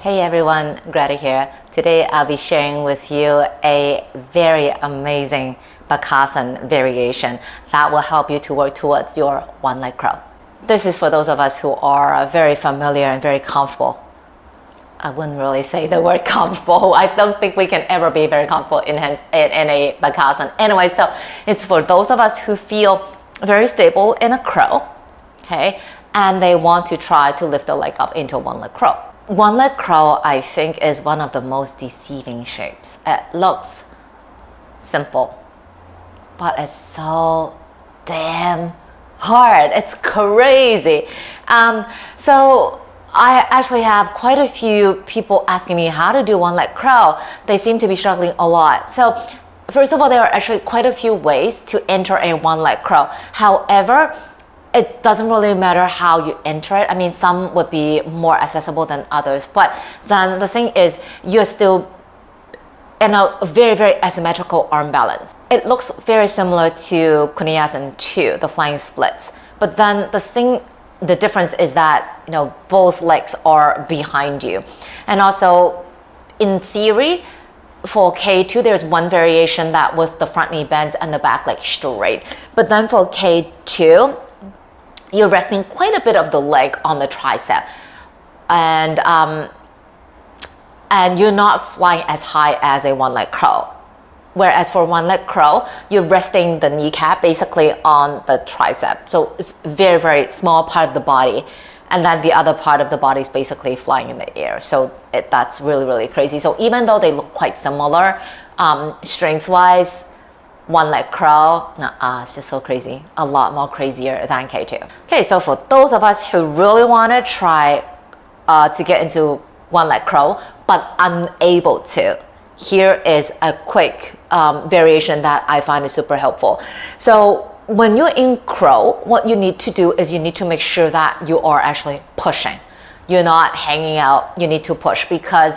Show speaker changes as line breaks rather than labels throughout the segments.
Hey everyone, Greta here. Today I'll be sharing with you a very amazing Bakasana variation that will help you to work towards your one-leg crow. This is for those of us who are very familiar and very comfortable. I wouldn't really say the word comfortable. I don't think we can ever be very comfortable in a Bakasana. Anyway, so it's for those of us who feel very stable in a crow, okay, and they want to try to lift the leg up into a one-leg crow. One-leg crow, I think, is one of the most deceiving shapes. It looks simple, but it's so damn hard. It's crazy. So I actually have quite a few people asking me how to do one-leg crow. They seem to be struggling a lot. So first of all, there are actually quite a few ways to enter a one-leg crow. However, it doesn't really matter how you enter it. I mean, some would be more accessible than others, but then the thing is, you're still in a very, very asymmetrical arm balance. It looks very similar to Kuniyasana 2, the flying splits. But then the difference is that, both legs are behind you. And also, in theory, for K2, there's one variation that with the front knee bends and the back leg straight. But then for K2, you're resting quite a bit of the leg on the tricep, and you're not flying as high as a one-leg crow. Whereas for one-leg crow, you're resting the kneecap basically on the tricep. So it's very, very small part of the body, and then the other part of the body is basically flying in the air. So that's really, really crazy. So even though they look quite similar, strength-wise, one-leg crow, it's just so crazy. A lot more crazier than K2. Okay, so for those of us who really want to try to get into one-leg crow, but unable to, here is a quick variation that I find is super helpful. So when you're in crow, what you need to do is you need to make sure that you are actually pushing. You're not hanging out, you need to push, because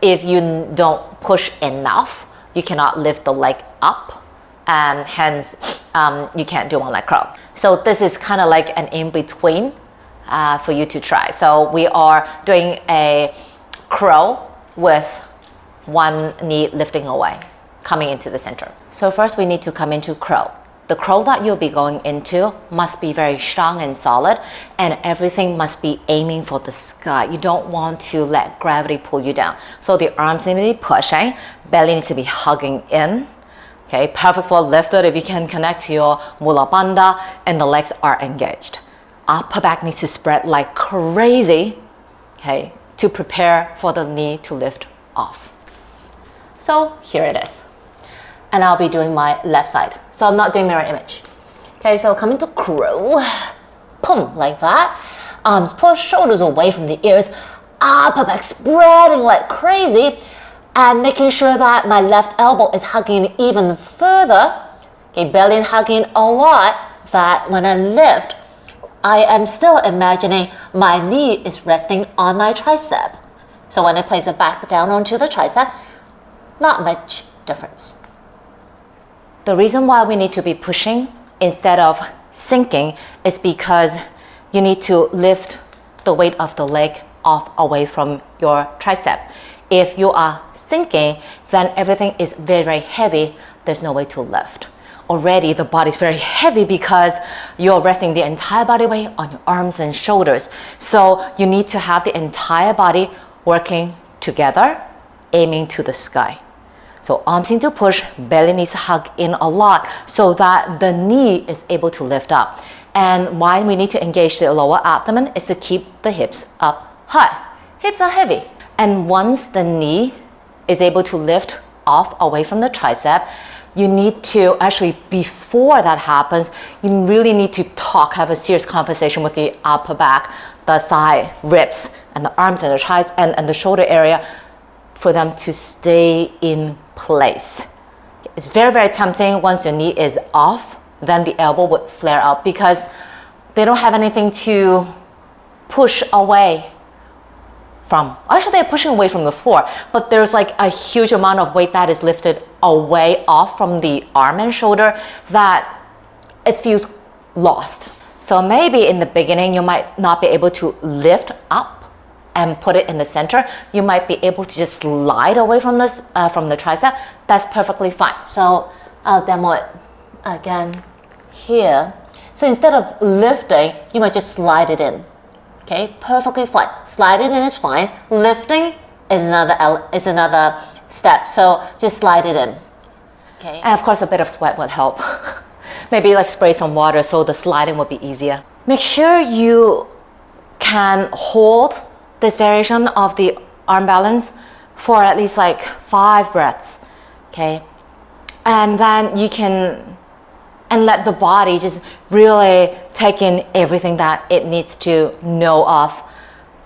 if you don't push enough, you cannot lift the leg up, and hence you can't do one-leg crow. So this is kind of like an in-between for you to try. So we are doing a crow with one knee lifting away, coming into the center. So first we need to come into crow. The crow that you'll be going into must be very strong and solid, and everything must be aiming for the sky. You don't want to let gravity pull you down. So the arms need to be pushing, belly needs to be hugging in. Okay, pelvic floor lifted if you can connect to your mula bandha, and the legs are engaged. Upper back needs to spread like crazy, okay, to prepare for the knee to lift off. So here it is. And I'll be doing my left side. So I'm not doing mirror image. Okay, so coming to crow, boom, like that. Arms push, shoulders away from the ears, upper back spreading like crazy, and making sure that my left elbow is hugging even further, okay, belly hugging a lot, that when I lift, I am still imagining my knee is resting on my tricep. So when I place it back down onto the tricep, not much difference. The reason why we need to be pushing instead of sinking is because you need to lift the weight of the leg off away from your tricep. If you are sinking, then everything is very, very heavy. There's no way to lift. Already the body is very heavy because you're resting the entire body weight on your arms and shoulders. So you need to have the entire body working together, aiming to the sky. So arms need to push, belly needs to hug in a lot so that the knee is able to lift up. And why we need to engage the lower abdomen is to keep the hips up high. Hips are heavy. And once the knee is able to lift off away from the tricep, you need to actually, before that happens, you really need to have a serious conversation with the upper back, the side ribs, and the arms and the thighs and the shoulder area for them to stay in place. It's very, very tempting once your knee is off, then the elbow would flare up because they don't have anything to push away from. Actually, they're pushing away from the floor, but there's like a huge amount of weight that is lifted away off from the arm and shoulder that it feels lost. So maybe in the beginning, you might not be able to lift up and put it in the center, you might be able to just slide away from this from the tricep. That's perfectly fine. So I'll demo it again here. So instead of lifting, you might just slide it in. Okay, perfectly fine. Slide it in is fine. Lifting is another step. So just slide it in. Okay. And of course, a bit of sweat would help. Maybe like spray some water so the sliding will be easier. Make sure you can hold this variation of the arm balance for at least like 5 breaths. Okay, and then you can let the body just really take in everything that it needs to know of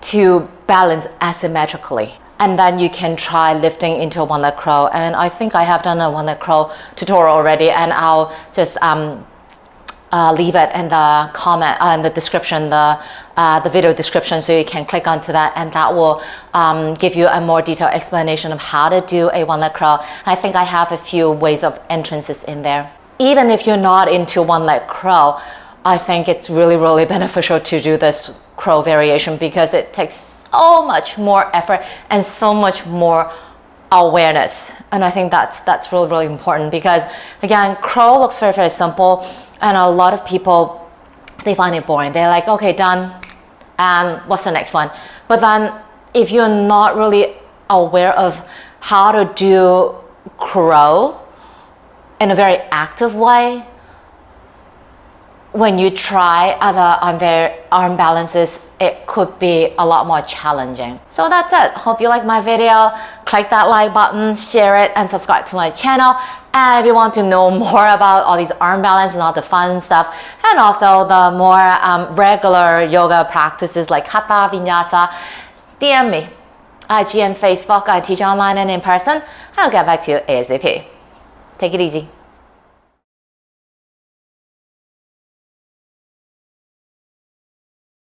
to balance asymmetrically. And then you can try lifting into a one leg crow. And I think I have done a one leg crow tutorial already, and I'll just leave it in the comment, in the description, the video description, so you can click onto that, and that will give you a more detailed explanation of how to do a one leg crow. And I think I have a few ways of entrances in there. Even if you're not into one leg crow, I think it's really, really beneficial to do this crow variation because it takes so much more effort and so much more awareness. And I think that's really, really important because, again, crow looks very, very simple, and a lot of people, they find it boring. They're like, okay, done, and what's the next one? But then if you're not really aware of how to do crow in a very active way, when you try other arm balances, it could be a lot more challenging. So that's it. Hope you like my video. Click that like button, share it, and subscribe to my channel. And if you want to know more about all these arm balance and all the fun stuff, and also the more regular yoga practices like Hatha, Vinyasa, DM me. IG and Facebook, I teach online and in person. I'll get back to you ASAP. Take it easy.